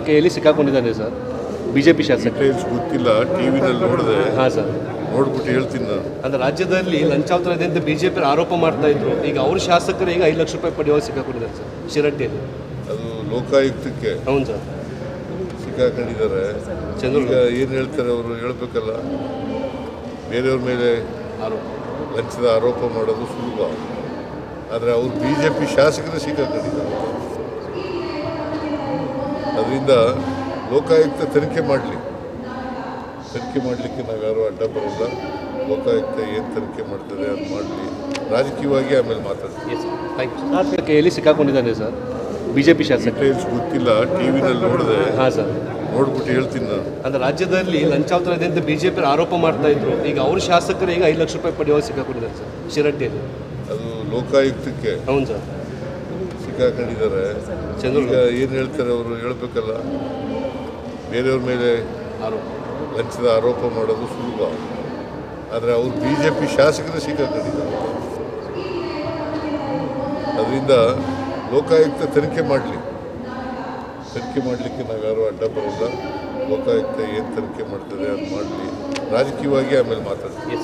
ಕೇಳಿ ಸಿಕ್ಕಾಕೊಂಡಿದ್ದಾನೆ sir BJP ಶಾಸಕ. Details ಗೊತ್ತಿಲ್ಲ, ಟಿವಿನಲ್ಲಿ ನೋಡಿದೆ. ಹಾಂ ಸರ್, ನೋಡ್ಬಿಟ್ಟು ಹೇಳ್ತೀನಿ ನಾನು. ಅಂದರೆ ರಾಜ್ಯದಲ್ಲಿ ಲಂಚಾವತಾರ ಇದೆ ಅಂತ ಬಿಜೆಪಿ ಆರೋಪ ಮಾಡ್ತಾ ಇದ್ರು. ಈಗ ಅವ್ರ ಶಾಸಕರು ಈಗ 5 ಲಕ್ಷ ರೂಪಾಯಿ ಪಡೆಯುವಾಗ ಸಿಕ್ಕಾಕೊಂಡಿದ್ದಾರೆ ಸರ್ ಶಿರಟ್ಟಿಯಲ್ಲಿ. ಅದು ಲೋಕಾಯುಕ್ತಕ್ಕೆ ಹೌದು ಸರ್, ಸಿಕ್ಕಾಕೊಂಡಿದ್ದಾರೆ. ಈಗ ಏನು ಹೇಳ್ತಾರೆ ಅವರು ಹೇಳ್ಬೇಕಲ್ಲ. ಬೇರೆಯವ್ರ ಮೇಲೆ ಲಂಚದ ಆರೋಪ ಮಾಡೋದು ಸುಲಭ, ಆದರೆ ಅವರು ಬಿಜೆಪಿ ಶಾಸಕರು ಸಿಕ್ಕಾಕೊಂಡಿದ್ದಾರೆ. ಅದರಿಂದ ಲೋಕಾಯುಕ್ತ ತನಿಖೆ ಮಾಡಲಿ. ತನಿಖೆ ಮಾಡಲಿಕ್ಕೆ ನಾವು ಯಾರೂ ಅಡ್ಡ ಬರೋಲ್ಲ. ಲೋಕಾಯುಕ್ತ ಏನು ತನಿಖೆ ಮಾಡ್ತಾರೆ ಅದು ಮಾಡಲಿ. ರಾಜಕೀಯವಾಗಿ ಆಮೇಲೆ ಮಾತಾಡ್ತೀವಿ. ಕೇಳಿ ಸಿಕ್ಕಾಕೊಂಡಿದ್ದಾನೆ ಸರ್ ಬಿಜೆಪಿ ಶಾಸಕ. ಡೀಟೇಲ್ಸ್ ಗೊತ್ತಿಲ್ಲ, ಟಿವಿನಲ್ಲಿ ನೋಡಿದೆ. ಹಾಂ ಸರ್, ನೋಡ್ಬಿಟ್ಟು ಹೇಳ್ತೀನಿ ನಾನು. ಅಂದರೆ ರಾಜ್ಯದಲ್ಲಿ ಲಂಚಾವತಾರ ಇದೆ ಅಂತ ಬಿಜೆಪಿ ಆರೋಪ ಮಾಡ್ತಾ ಇದ್ರು. ಈಗ ಅವ್ರ ಶಾಸಕರು ಈಗ 5 ಲಕ್ಷ ರೂಪಾಯಿ ಪಡೆಯುವಾಗ ಸಿಕ್ಕಾಕೊಂಡಿದ್ದಾರೆ ಸರ್ ಶಿರಟ್ಟಿಯಲ್ಲಿ. ಅದು ಲೋಕಾಯುಕ್ತಕ್ಕೆ ಹೌದು ಸರ್, ಸಿಕ್ಕಾಕೊಂಡಿದ್ದಾರೆ. ಈಗ ಏನು ಹೇಳ್ತಾರೆ ಅವರು ಹೇಳ್ಬೇಕಲ್ಲ. ಬೇರೆಯವ್ರ ಮೇಲೆ ಲಂಚದ ಆರೋಪ ಮಾಡೋದು ಸುಲಭ, ಆದರೆ ಅವರು ಬಿಜೆಪಿ ಶಾಸಕರು ಸಿಕ್ಕಾಕೊಂಡಿದ್ದಾರೆ. ಅದರಿಂದ ಲೋಕಾಯುಕ್ತ ತನಿಖೆ ಮಾಡಲಿ. ತನಿಖೆ ಮಾಡಲಿಕ್ಕೆ ನಾವು ಯಾರೂ ಅಡ್ಡ ಬರೋಲ್ಲ. ಲೋಕಾಯುಕ್ತ ಏನು ತನಿಖೆ ಮಾಡ್ತಾರೆ ಅದು ಮಾಡಲಿ. ರಾಜಕೀಯವಾಗಿ ಆಮೇಲೆ ಮಾತಾಡ್ತೀವಿ.